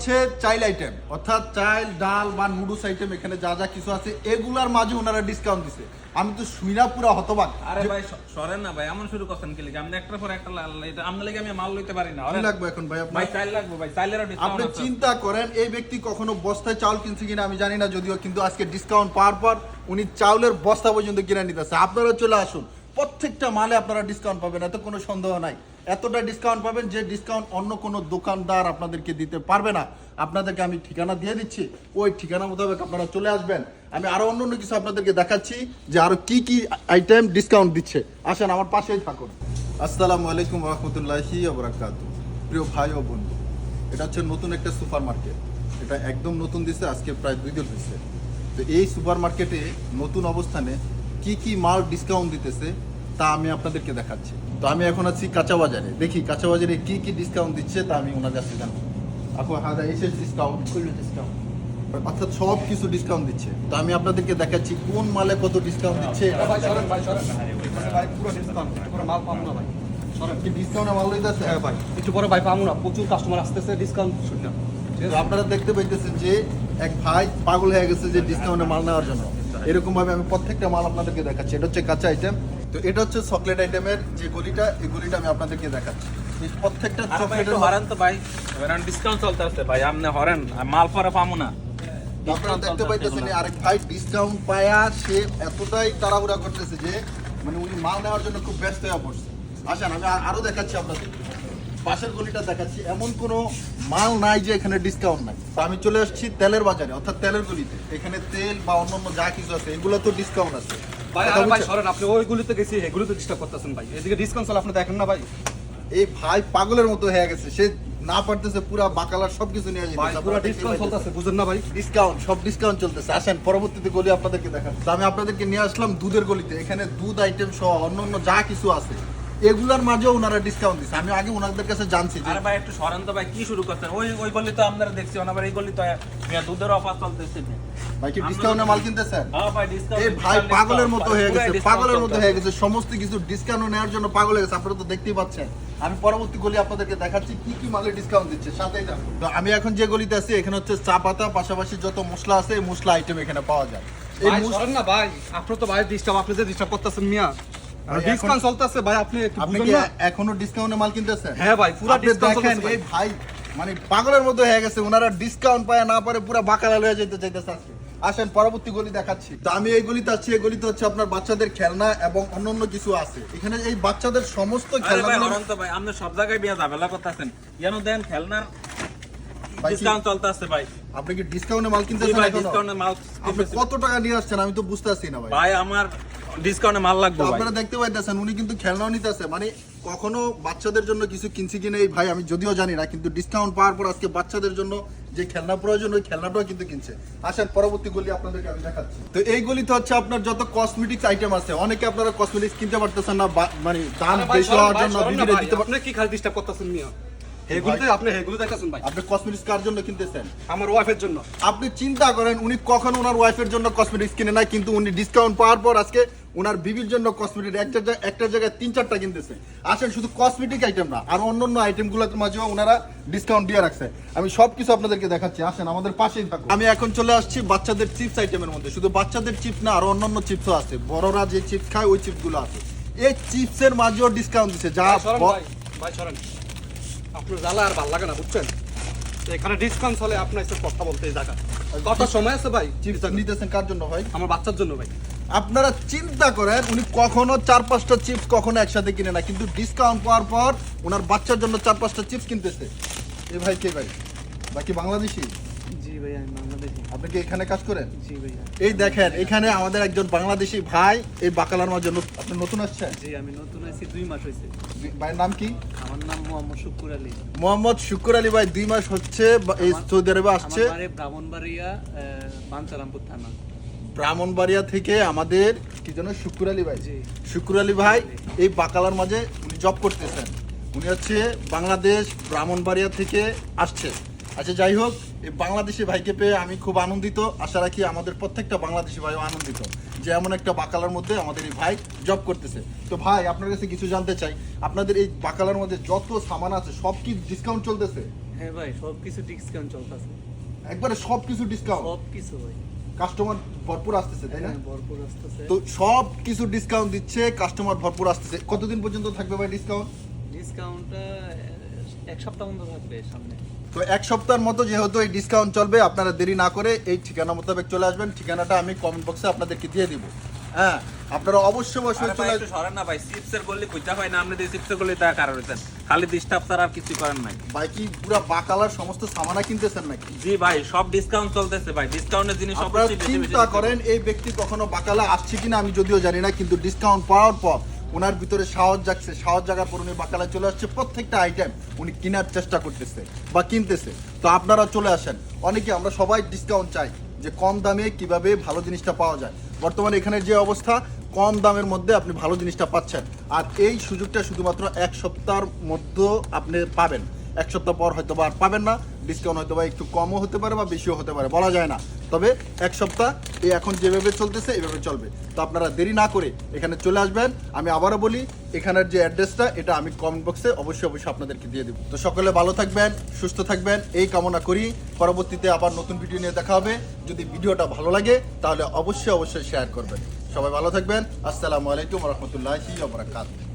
হচ্ছে চাইল আইটেম, অর্থাৎ চাইল ডাল বা নুডলস আইটেম, এখানে যা যা কিছু আছে এগুলার মাঝে ওনারা ডিসকাউন্ট দিছে। আমি তো শুইনা পুরা হতবাক। আরে ভাই সরেন না ভাই, এমন শুরু করছেন কি লিখে? আমি একটার পর একটা এটা আমনে লাগি আমি মাল লইতে পারি না। কি লাগবে এখন ভাই আপনার? ভাই চাইল লাগবে ভাই, চাইলেরও ডিসকাউন্ট আপনি আছে। চিন্তা করেন এই ব্যক্তি কখনো বস্তায় চাউল কিনছে কিনা আমি জানি না, যদিও কিন্তু আজকে ডিসকাউন্ট পাওয়ার পর উনি চাউলের বস্তা পর্যন্ত কিনে নিতেছে। আপনারা চলে আসুন, প্রত্যেকটা মালে আপনারা ডিসকাউন্ট পাবেন, এত কোনো সন্দেহ নাই। এতটা ডিসকাউন্ট পাবেন যে ডিসকাউন্ট অন্য কোনো দোকানদার আপনাদেরকে দিতে পারবে না। আপনাদেরকে আমি ঠিকানা দিয়ে দিচ্ছি, ওই ঠিকানা মোতাবেক আপনারা চলে আসবেন। আমি আরো অন্য কিছু আপনাদেরকে দেখাচ্ছি যে আরো কি কি আইটেম ডিসকাউন্ট দিচ্ছে। আসেন আমার পাশেই থাকুন। আসসালামু আলাইকুম রহমতুল্লাহি ওয়া বারাকাতুহু। প্রিয় ভাই ও বন্ধু, এটা হচ্ছে নতুন একটা সুপার মার্কেট। এটা একদম নতুন দিছে, আজকে প্রায় 2 দিন হয়েছে। তো এই সুপার মার্কেটে নতুন অবস্থানে কি কি মাল ডিসকাউন্ট দিতেছে তা আমি আপনাদেরকে দেখাচ্ছি। তো আমি এখন আছি কাঁচা বাজারে, দেখি কাঁচা বাজারে কি কি ডিসকাউন্ট দিচ্ছে তা আমি ওনার কাছে জানবো। আপু হাদা এসে ডিসকাউন্ট করলো, ডিসকাউন্ট অর্থাৎ সব কিছু ডিসকাউন্ট দিচ্ছে। তো আমি আপনাদেরকে দেখাচ্ছি কোন মালে কত ডিসকাউন্ট দিচ্ছে। পুরো ডিসকাউন্ট, পুরো মাল পাবো না ভাই। কি ডিসকাউন্টে মাল লইতেছে? হ্যাঁ ভাই, একটু পরে ভাই পাবো না, প্রচুর কাস্টমার আসতেছে, ডিসকাউন্ট শুনি না। তো আপনারা দেখতে পাইতেছেন যে এক ভাই পাগল হয়ে গেছে যে ডিসকাউন্টে মাল নেওয়ার জন্য। এরকম ভাবে আমি প্রত্যেকটা মাল আপনাদেরকে দেখাচ্ছি। এটা হচ্ছে কাঁচা আইটেম। তো এটা হচ্ছে চকলেট আইটেমের যে গলিটা, এই গলিটা আমি আপনাদেরকে দেখাচ্ছি। এই প্রত্যেকটা আরে ভাই একটু চকলেটের হরেন তো ভাই, এবার ডিসকাউন্ট চলতে আছে ভাই, আপনি হরেন, মাল পরে পাবো না। আপনারা দেখতে পাইতেছেন আরেক ভাই ডিসকাউন্ট পায়া সে এতটাই তাড়াহুড়া করতেছে যে মানে উনি মাল নেওয়ার জন্য খুব ব্যস্ত হয়ে পড়ছে। আসেন আমি আরো দেখাচ্ছি আপনাদের, পাশের গলিটা দেখাচ্ছি। এমন কোনো মাল নাই যে এখানে ডিসকাউন্ট নাই। তো আমি চলে আসছি তেলের বাজারে, অর্থাৎ তেলের গলিতে। এখানে তেল বা অন্যান্য যা কিছু আছে এগুলো তো ডিসকাউন্ট আছে। ভাই কথা আরে ভাই বুঝছেন? সরেন, আপনি ওইগুলিতে গেছি, এগুলিতে ডিস্টার্ব করতেছেন ভাই। এদিকে ডিসকাউন্ট চলে, আপনি দেখেন না ভাই। এই ভাই পাগলের মতো হয়ে গেছে, সে না পারতেছে পুরা বাকালার সবকিছু নিয়ে ভাই পুরো ডিসকাউন্ট চলতেছে, বুঝেন না ভাই? ডিসকাউন্ট, সব ডিসকাউন্ট চলতেছে। আসেন পরবর্তীতে গলি আপনাদেরকে দেখাচ্ছি। তো আমি আপনাদেরকে নিয়ে আসলাম দুধের গলিতে। এখানে দুধ আইটেম সহ অন্যান্য যা কিছু আছে এগুলার মাঝেও ওনারা ডিসকাউন্ট দিচ্ছে। আমি আগে ওনাদের কাছে জানছি যে আরে ভাই একটু সরেন তো ভাই, কি শুরু করছেন? ওই গলি তো আপনারা দেখছি, আবার এই গলি তো দুধের অফার চলতেছে। ভাই কি ডিসকাউন্টে মাল কিনতেছেন? হ্যাঁ ভাই ডিসকাউন্ট। এই ভাই পাগলের মতো হয়ে গেছে, পাগলের মতো হয়ে গেছে, সমস্ত কিছু ডিসকাউন্ট নেওয়ার জন্য পাগল হয়ে গেছে। আপনারা তো দেখতেই পাচ্ছেন। আমি পরবর্তী গলি আপনাদেরকে দেখাচ্ছি কি কি মালে ডিসকাউন্ট দিচ্ছে, সাথেই যান। তো আমি এখন যে গলিতে আছি এখানে হচ্ছে চা পাতা, পাশাপাশি যত মশলা আছে এই মশলা আইটেম এখানে পাওয়া যায়। এই ভাই সরেন না ভাই, আপনি তো ভাই ডিস্টার্ব, আপনি যে ডিস্টার্ব করতেছেন মিয়া। ডিসকাউন্ট চলতেছে ভাই, আপনি একটু আপনি বুঝেন কি না? এখনো ডিসকাউন্টে মাল কিনতেছেন? হ্যাঁ ভাই, পুরো আপনি ডিসকাউন্ট দেখেন চলতেছে এই ভাই মানে পাগলের মতো হয়ে গেছে। ওনারা ডিসকাউন্ট পায় না পারে পুরো বাকালা লয়ে যেতে চাইতেছে আজকে। আসেন পরবর্তী গলি দেখাচ্ছি। তো আমি এই গলিতে আছি, এই গলিতে হচ্ছে আপনার বাচ্চাদের খেলনা এবং অন্যান্য কিছু আছে। এখানে এই বাচ্চাদের সমস্ত আরে ভাই খেলনাগুলো হরেন তো ভাই, আপনি সব জায়গায় বিয়া ঝামেলা করতেছেন। কেন দেন খেলনার ভাই কি- ডিসকাউন্ট চলতে আছে ভাই। আপনি কি ডিসকাউন্টে মাল জি কিনতেছেন ভাই এখনো? ডিসকাউন্টে মাল আপনি কত টাকা নিয়ে আসছেন আমি তো বুঝতেছি না ভাই। ভাই আমার ডিসকাউন্টে মাল লাগবে ভাই। আপনারা দেখতে পাইতেছেন উনি কিন্তু খেলনাও নিতেছে। মানে কখনো বাচ্চাদের জন্য কিছু কিনছি কিনা এই ভাই আমি যদিও জানি না, কিন্তু ডিসকাউন্ট পাওয়ার পর আজকে বাচ্চাদের জন্য যে খেলনা প্রয়োজন ওই খেলনাটাও কিন্তু কিনছে। আসেন পরবর্তী গলি আপনাদেরকে আমি দেখাচ্ছি। তো এই গলিতে হচ্ছে আপনার যত কসমেটিক্স আইটেম আছে, অনেকে আপনারা কসমেটিক্স কিনতে পারতেছেন না, মানে দাম আরে ভাই বেশি সরেন হওয়ার ভাই, জন্য সরেন না বিক্রি ভাই, দিতে পার- আপনি কি খালি ডিস্টার্ব করতেছেন মিয়া? এগুলিতে আপনি এগুলো দেখতেছেন ভাই, আপনি কসমেটিক্স কার জন্য কিনতেছেন? আমার ওয়াইফের জন্য। আপনি চিন্তা করেন উনি কখনো ওনার ওয়াইফের জন্য কসমেটিক্স কিনে না, কিন্তু উনি ডিসকাউন্ট পাওয়ার পর আজকে ওনার বিবির জন্য কসমেটিক একটা জায়গায় 3-4টা কিনতেছে। আসেন শুধু কসমেটিক আইটেম না, আর অন্যান্য আইটেমগুলোর মাঝেও ওনারা ডিসকাউন্ট দিয়ে রাখছে। আমি সবকিছু আপনাদেরকে দেখাচ্ছি, আসেন আমাদের পাশেই থাকুন। আমি এখন চলে আসছি বাচ্চাদের চিপস আইটেমের মধ্যে। শুধু বাচ্চাদের চিপস না, আর অন্যান্য চিপসও আছে। বড়রা যে চিপস খায় ওই চিপসগুলো আছে। এই চিপসের মাঝেও ডিসকাউন্ট দিচ্ছে যা ভাই সরেন ভাই, ভাই সরেন, আপনার জ্বালা আর ভালো লাগে না বুঝছেন? তো এখানে ডিসকাউন্ট চলে, আপনার সাথে কথা বলতে এই জায়গা কত সময় আছে ভাই? চিপস নিতেছেন কার জন্য ভাই? আমার বাচ্চার জন্য ভাই। আপনারা চিন্তা করেন উনি কখনো 4-5টা চিপস কখনো একসাথে কিনে না, কিন্তু ডিসকাউন্ট পাওয়ার পর ওনার বাচ্চার জন্য 4-5টা চিপস কিনতেছে। এ ভাই কে ভাই? বাকি বাংলাদেশি? জি ভাই, আমি বাংলাদেশি। আপনি কি এখানে কাজ করেন? জি ভাইয়া। এই দেখেন এখানে আমাদের একজন বাংলাদেশি ভাই এই বাকালার মাঝে আপনি নতুন আসছেন? জি আমি নতুন আছি, 2 মাস হয়েছে। ভাইয়ের নাম কি? আমার নাম মোহাম্মদ শুকুর আলী। মোহাম্মদ শুকুর আলী ভাই 2 মাস হচ্ছে এই সৌদি আরবে আসছে। আমার বাড়ি ব্রাহ্মণবাড়িয়া, বাঞ্চারামপুর থানা। ব্রাহ্মণবাড়িয়া থেকে আমাদের কি যেন শুকুর আলী ভাই। জি। শুকুর আলী ভাই এই বাকালার মাঝে উনি জব করতেছেন। উনি হচ্ছে বাংলাদেশ ব্রাহ্মণবাড়িয়া থেকে আসছে। আচ্ছা যাই হোক, এই বাংলাদেশি ভাইকে পেয়ে আমি খুব আনন্দিত। আশা রাখি আমাদের প্রত্যেকটা বাংলাদেশি ভাইও আনন্দিত যে এমন একটা বাকালার মধ্যে আমাদের এই ভাই জব করতেছে। তো ভাই আপনার কাছে কিছু জানতে চাই, আপনাদের এই বাকালার মধ্যে যত সামান আছে সব কি ডিসকাউন্ট চলতেছে? হ্যাঁ ভাই সব কিছু ডিসকাউন্ট চলতেছে, একবারে সবকিছু ডিসকাউন্ট, সব কিছু ভাই। কাস্টমার ভরপুর আসতেছে তাই না? হ্যাঁ, ভরপুর আসতেছে। তো সব কিছু ডিসকাউন্ট দিচ্ছে, কাস্টমার ভরপুর আসতেছে। কতদিন পর্যন্ত থাকবে ভাই ডিসকাউন্ট? ডিসকাউন্টটা এক সপ্তাহ পর্যন্ত থাকবে সামনে। তো এক সপ্তাহের মতো যেহেতু এই ডিসকাউন্ট চলবে, আপনারা দেরি না করে এই ঠিকানা মোতাবেক চলে আসবেন। ঠিকানাটা আমি কমেন্ট বক্সে আপনাদেরকে দিয়ে দিব। হ্যাঁ, আপনারা অবশ্যই আরে অবশ্যই ভাই চলে একটু সরেন না ভাই, চিপসের গল্লি খুঁজা হয় না, আপনি দিয়ে চিপসের গল্লি টাকা কারো রয়েছেন, খালি ডিস্টার্ব ছাড়া আর কিছু করেন নাই। ভাই কি পুরা বাকালার সমস্ত সামানা কিনতেছেন নাকি? জি ভাই, সব ডিসকাউন্ট চলতেছে ভাই, ডিসকাউন্টের জিনিস আপনারা অবশ্যই বেশি বেশি চিন্তা করেন এই ব্যক্তি কখনো বাকালা আসছে কিনা আমি যদিও জানি না, কিন্তু ডিসকাউন্ট পাওয়ার পর ওনার ভিতরে সাহস জাগছে, সাহস জাগার পর উনি বাকালায় চলে আসছে। প্রত্যেকটা আইটেম উনি কেনার চেষ্টা করতেছে বা কিনতেছে। তো আপনারা চলে আসেন। অনেকে আমরা সবাই ডিসকাউন্ট চাই, যে কম দামে কিভাবে ভালো জিনিসটা পাওয়া যায়। বর্তমানে এখানে যে অবস্থা, কম দামের মধ্যে আপনি ভালো জিনিসটা পাচ্ছেন। আর এই সুযোগটা শুধুমাত্র এক সপ্তাহের মধ্যে আপনি পাবেন। এক সপ্তাহ পর হয়তো বা আর পাবেন না। ডিসকাউন্ট হয়তো বা একটু কমও হতে পারে বা বেশিও হতে পারে, বলা যায় না। তবে এক সপ্তাহ এই এখন যেভাবে চলতেছে এইভাবে চলবে। তো আপনারা দেরি না করে এখানে চলে আসবেন। আমি আবারও বলি, এখানের যে অ্যাড্রেসটা এটা আমি কমেন্ট বক্সে অবশ্যই অবশ্যই আপনাদেরকে দিয়ে দেবো। তো সকলে ভালো থাকবেন, সুস্থ থাকবেন এই কামনা করি। পরবর্তীতে আবার নতুন ভিডিও নিয়ে দেখা হবে। যদি ভিডিওটা ভালো লাগে তাহলে অবশ্যই অবশ্যই শেয়ার করবেন। সবাই ভালো থাকবেন। আসসালামু আলাইকুম রহমতুল্লাহি ওয়া বারাকাতুহু।